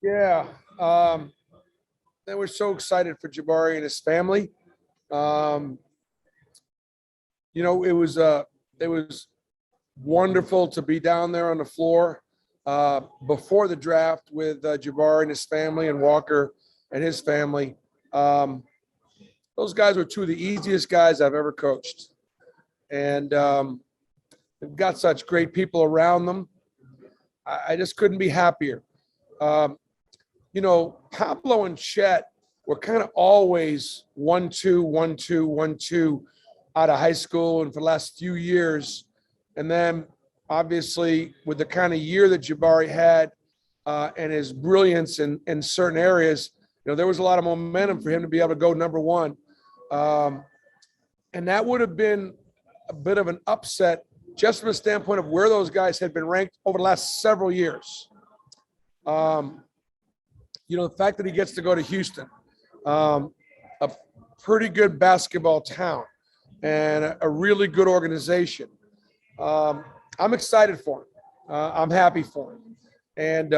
Yeah. Um, they were so excited for Jabari and his family. Um, it was wonderful to be down there on the floor before the draft with Jabari and his family and Walker and his family. Um, those guys were two of the easiest guys I've ever coached, and they've got such great people around them. I just couldn't be happier. Um, Pablo and Chet were kind of always 1-2, 1-2, 1-2 out of high school and for the last few years. And then obviously with the kind of year that Jabari had and his brilliance in certain areas, there was a lot of momentum for him to be able to go number one. Um, and that would have been a bit of an upset just from a standpoint of where those guys had been ranked over the last several years. The fact that he gets to go to Houston, a pretty good basketball town and a really good organization. I'm excited for him. I'm happy for him, and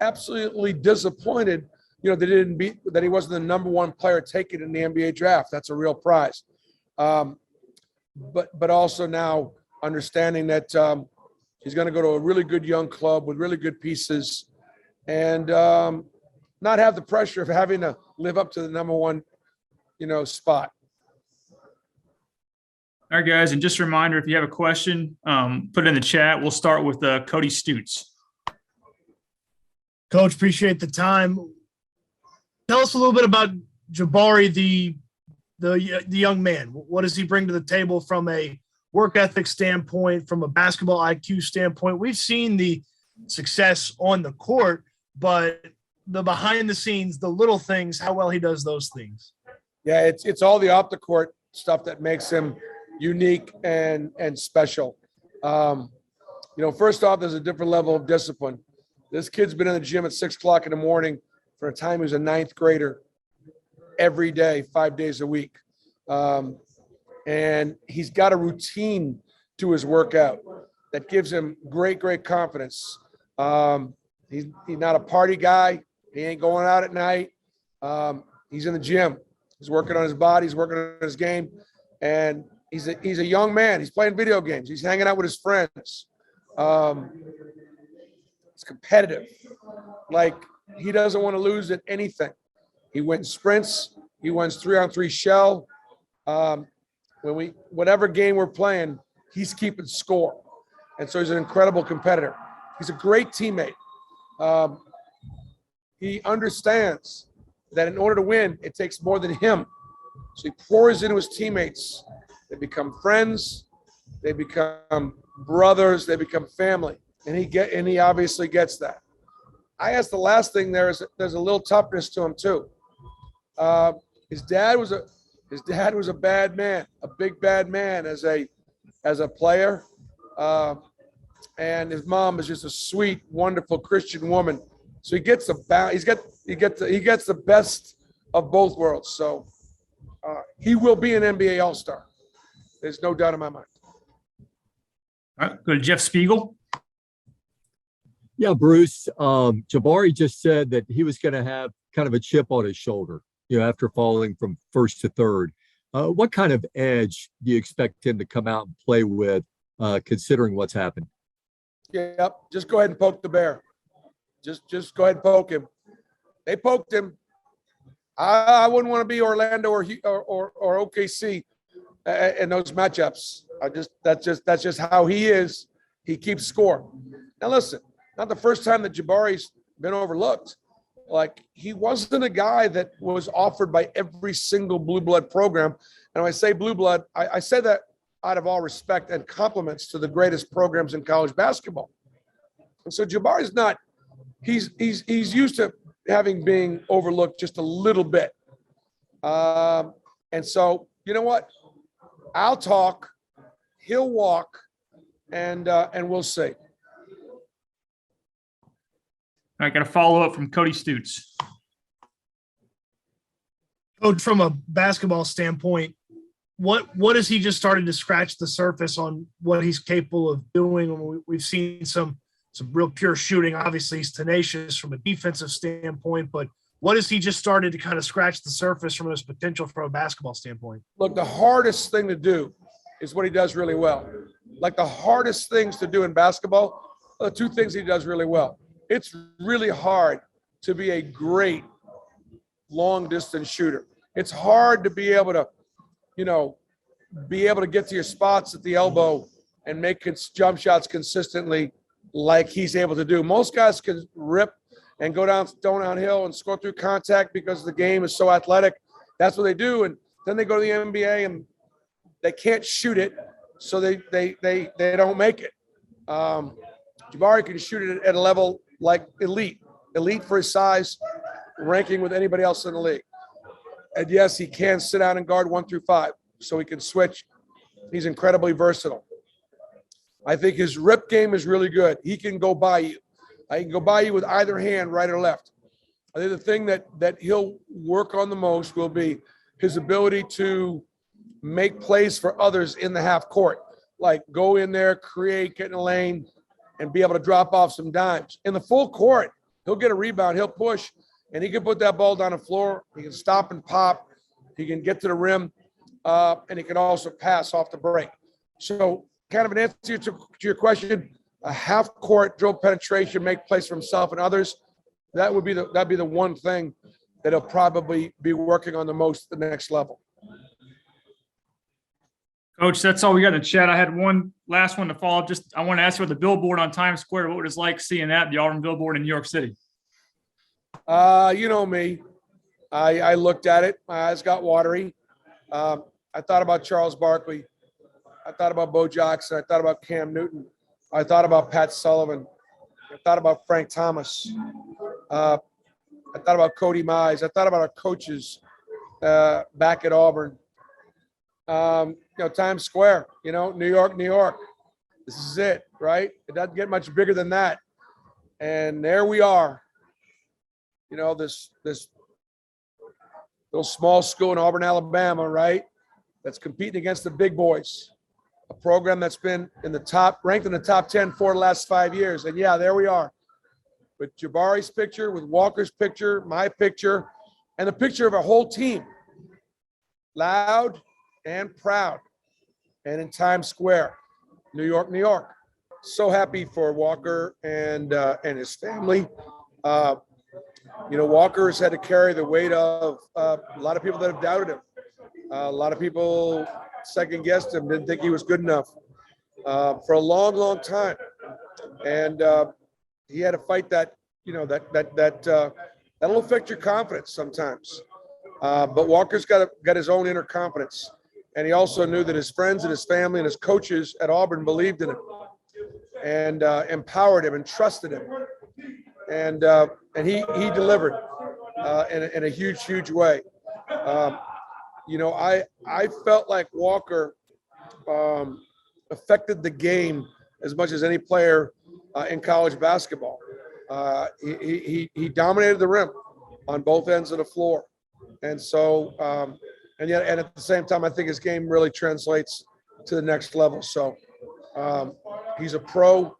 absolutely disappointed, that he wasn't the number one player taken in the NBA draft. That's a real prize. But also now understanding that he's going to go to a really good young club with really good pieces, and not have the pressure of having to live up to the number one, spot. All right, guys, and just a reminder, if you have a question, put it in the chat. We'll start with Cody Stutes. Coach, appreciate the time. Tell us a little bit about Jabari, the young man. What does he bring to the table from a work ethic standpoint, from a basketball IQ standpoint? We've seen the success on the court, but the behind the scenes, the little things, how well he does those things. Yeah, it's all the off the court stuff that makes him unique and special. First off, there's a different level of discipline. This kid's been in the gym at 6:00 in the morning for a time he was a ninth grader every day, 5 days a week. And he's got a routine to his workout that gives him great confidence. He's not a party guy. He ain't going out at night. He's in the gym. He's working on his body. He's working on his game. And he's a young man. He's playing video games. He's hanging out with his friends. It's competitive. Like, he doesn't want to lose at anything. He wins sprints. He wins 3-on-3 shell. Whatever game we're playing, he's keeping score. And so he's an incredible competitor. He's a great teammate. He understands that in order to win, it takes more than him. So he pours into his teammates. They become friends. They become brothers. They become family. And he obviously gets that. I guess the last thing there's a little toughness to him too. His dad was a bad man, a big bad man as a player, and his mom is just a sweet, wonderful Christian woman. So he gets the best of both worlds. So he will be an NBA All-Star. There's no doubt in my mind. All right, go to Jeff Spiegel. Yeah, Bruce. Jabari just said that he was going to have kind of a chip on his shoulder, after falling from first to third. What kind of edge do you expect him to come out and play with, considering what's happened? Yep. Just go ahead and poke the bear. Just go ahead and poke him. They poked him. I wouldn't want to be Orlando or OKC in those matchups. That's just how he is. He keeps score. Now listen, not the first time that Jabari's been overlooked. Like, he wasn't a guy that was offered by every single blue blood program. And when I say blue blood, I say that out of all respect and compliments to the greatest programs in college basketball. And so Jabari's not. He's used to being overlooked just a little bit. And so, you know what? I'll talk, he'll walk, and we'll see. I got a follow-up from Cody Stutes. Coach, from a basketball standpoint, what has he just started to scratch the surface on what he's capable of doing? We've seen some some real pure shooting. Obviously, he's tenacious from a defensive standpoint, but what has he just started to kind of scratch the surface from his potential from a basketball standpoint? Look, the hardest thing to do is what he does really well. Like the hardest things to do in basketball, are the two things he does really well. It's really hard to be a great long distance shooter. It's hard to be able to, get to your spots at the elbow and make jump shots consistently like he's able to do. Most guys can rip and go downhill and score through contact because the game is so athletic. That's what they do. And then they go to the NBA and they can't shoot it, so they don't make it. Jabari can shoot it at a level like elite for his size, ranking with anybody else in the league. And yes, he can sit down and guard 1 through 5, so he can switch. He's incredibly versatile. I think his rip game is really good. He can go by you. He can go by you with either hand, right or left. I think the thing that he'll work on the most will be his ability to make plays for others in the half court, like go in there, create, get in the lane, and be able to drop off some dimes. In the full court, he'll get a rebound, he'll push, and he can put that ball down the floor. He can stop and pop. He can get to the rim, and he can also pass off the break. So kind of an answer to your question, a half-court dribble penetration, make plays for himself and others, that'd be the one thing that he'll probably be working on the most at the next level. Coach, that's all we got in the chat. I had one last one to follow up. I want to ask you about the billboard on Times Square. What was it like seeing that, the Auburn billboard in New York City? You know me. I looked at it. My eyes got watery. I thought about Charles Barkley. I thought about Bo Jackson. I thought about Cam Newton. I thought about Pat Sullivan. I thought about Frank Thomas. I thought about Cody Mize. I thought about our coaches back at Auburn. Times Square, New York. This is it, right? It doesn't get much bigger than that. And there we are. This little small school in Auburn, Alabama, right? That's competing against the big boys. A program that's been ranked in the top 10 for the last 5 years. And yeah, there we are. With Jabari's picture, with Walker's picture, my picture, and the picture of a whole team. Loud and proud. And in Times Square, New York. So happy for Walker and his family. Walker has had to carry the weight of a lot of people that have doubted him. A lot of people second-guessed him, didn't think he was good enough for a long, long time. And he had to fight that, that'll affect your confidence sometimes. But Walker's got his own inner confidence. And he also knew that his friends and his family and his coaches at Auburn believed in him and empowered him and trusted him. And he delivered in a huge way. I felt like Walker affected the game as much as any player in college basketball. He dominated the rim on both ends of the floor. And so, and at the same time, I think his game really translates to the next level. So he's a pro.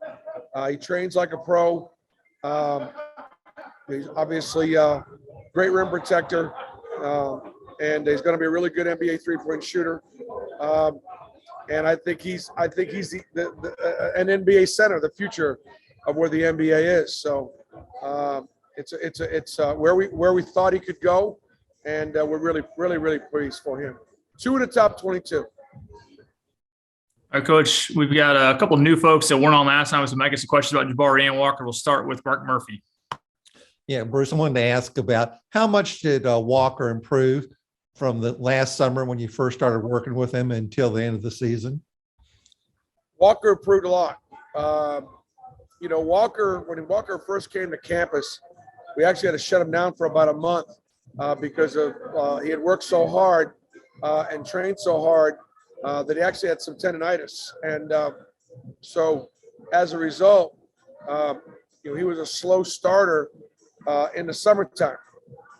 He trains like a pro. He's obviously a great rim protector. And he's going to be a really good NBA three-point shooter. And I think he's an NBA center, the future of where the NBA is. So it's where we thought he could go, and we're really pleased for him. 2 in the top 22. All right, Coach, we've got a couple of new folks that weren't on last time, so might get some questions about Jabari and Walker. We'll start with Mark Murphy. Yeah, Bruce, I wanted to ask about how much did Walker improve from the last summer when you first started working with him until the end of the season? Walker improved a lot. When Walker first came to campus, we actually had to shut him down for about a month because of he had worked so hard and trained so hard that he actually had some tendonitis. And so as a result, he was a slow starter in the summertime.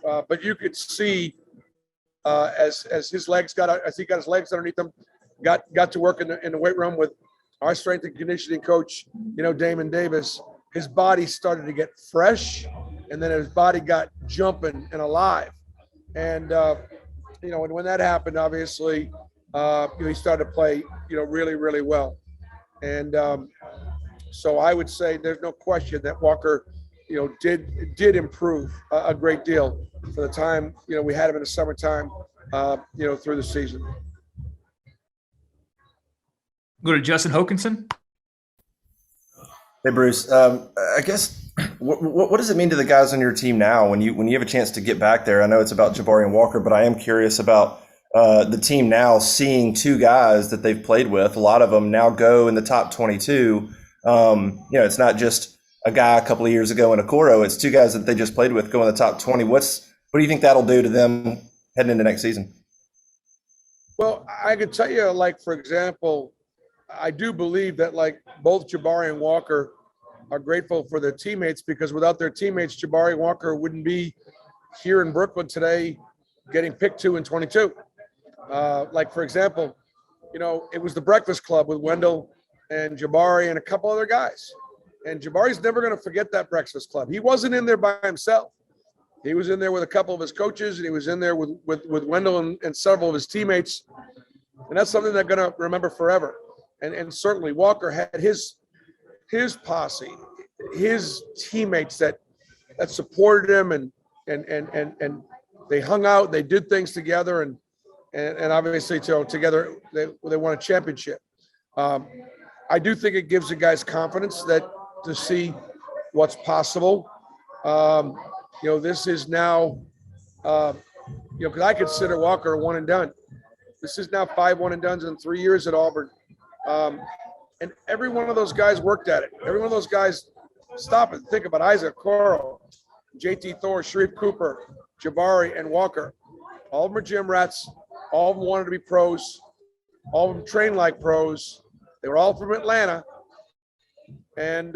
But you could see as he got his legs underneath him, got to work in the weight room with our strength and conditioning coach, Damon Davis, his body started to get fresh, and then his body got jumping and alive. And, and when that happened, obviously, he started to play, really, really well. And so I would say there's no question that Walker, did improve a great deal for the time, we had him in the summertime, through the season. Go to Justin Hokanson. Hey, Bruce. I guess what does it mean to the guys on your team now when you have a chance to get back there? I know it's about Jabari and Walker, but I am curious about the team now seeing two guys that they've played with. A lot of them now go in the top 22. It's not just a guy a couple of years ago in Okoro. It's two guys that they just played with go in the top 20. What do you think that'll do to them heading into next season? Well, I could tell you, like, for example, I do believe that, like, both Jabari and Walker are grateful for their teammates, because without their teammates, Jabari and Walker wouldn't be here in Brooklyn today getting picked 2 and 22. Like, for example, it was the Breakfast Club with Wendell and Jabari and a couple other guys. And Jabari's never going to forget that Breakfast Club. He wasn't in there by himself. He was in there with a couple of his coaches, and he was in there with Wendell and several of his teammates. And that's something they're going to remember forever. And certainly Walker had his posse, his teammates that supported him, and they hung out, they did things together, and obviously together they won a championship. I do think it gives the guys confidence to see what's possible. This is now, because I consider Walker a one and done. This is now 5 one and dones in 3 years at Auburn. And every one of those guys worked at it. Every one of those guys, stop and think about Isaac Coro, JT Thor, Sharif Cooper, Jabari, and Walker. All of them are gym rats. All of them wanted to be pros. All of them trained like pros. They were all from Atlanta. And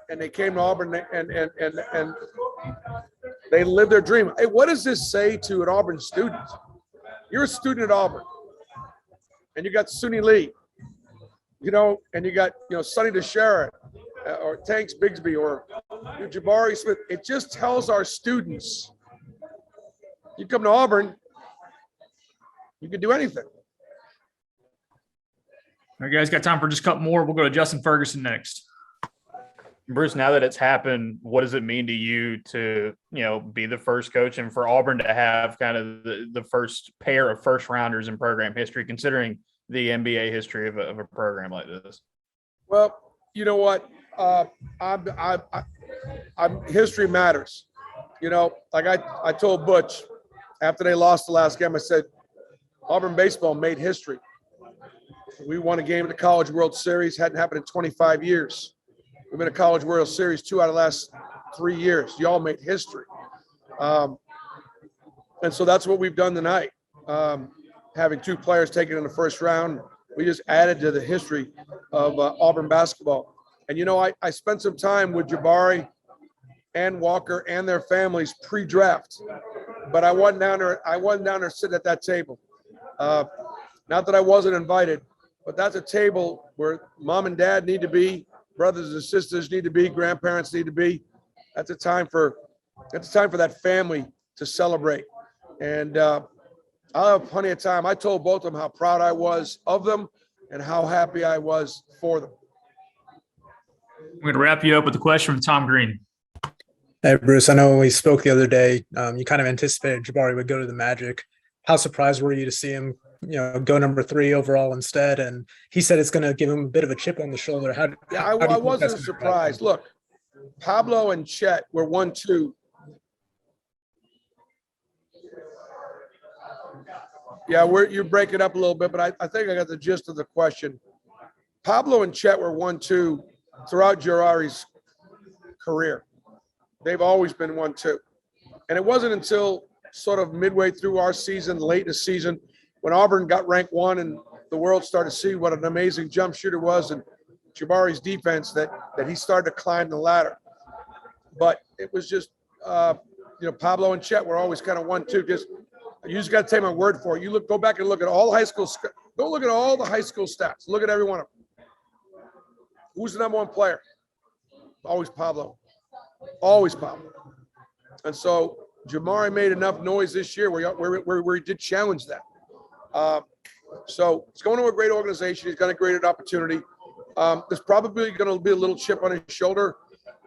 they came to Auburn, and they lived their dream. Hey, what does this say to an Auburn student? You're a student at Auburn, and you got Suni Lee, and you got, Sonny DeShera, or Tanks Bigsby, or Jabari Smith. It just tells our students, you come to Auburn, you can do anything. All right, guys, got time for just a couple more. We'll go to Justin Ferguson next. Bruce, now that it's happened, what does it mean to you to, be the first coach and for Auburn to have kind of the first pair of first rounders in program history, considering the NBA history of a program like this? Well, you know what? History matters. Like I told Butch after they lost the last game, I said, Auburn baseball made history. We won a game in the College World Series. Hadn't happened in 25 years. We've been a College World Series 2 out of the last 3 years. Y'all made history. And so that's what we've done tonight. Having 2 players taken in the first round, we just added to the history of Auburn basketball. And, I spent some time with Jabari and Walker and their families pre-draft, but I wasn't down there sitting at that table. Not that I wasn't invited, but that's a table where mom and dad need to be, brothers and sisters need to be, grandparents need to be. That's a time for that family to celebrate. And I'll have plenty of time. I told both of them how proud I was of them and how happy I was for them. I'm going to wrap you up with a question from Tom Green. Hey, Bruce, I know when we spoke the other day, you kind of anticipated Jabari would go to the Magic. How surprised were you to see him, go number 3 overall instead? And he said it's going to give him a bit of a chip on the shoulder. I wasn't surprised. Look, Pablo and Chet were 1-2. Yeah, you're breaking up a little bit, but I think I got the gist of the question. Pablo and Chet were 1-2 throughout Jabari's career. They've always been 1-2. And it wasn't until sort of midway through our season, late in the season, when Auburn got ranked 1 and the world started to see what an amazing jump shooter was and Jabari's defense that he started to climb the ladder. But it was just, Pablo and Chet were always kind of 1-2. You just got to take my word for it. Go back and look at all high school. Go look at all the high school stats. Look at every one of them. Who's the number 1 player? always Pablo, always Pablo. And so Jabari made enough noise this year where he did challenge that. So he's going to a great organization. He's got a great opportunity. There's probably going to be a little chip on his shoulder.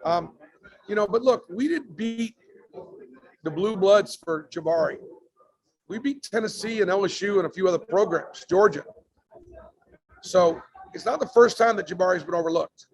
But look, we didn't beat the Blue Bloods for Jabari. We beat Tennessee and LSU and a few other programs, Georgia. So it's not the first time that Jabari's been overlooked.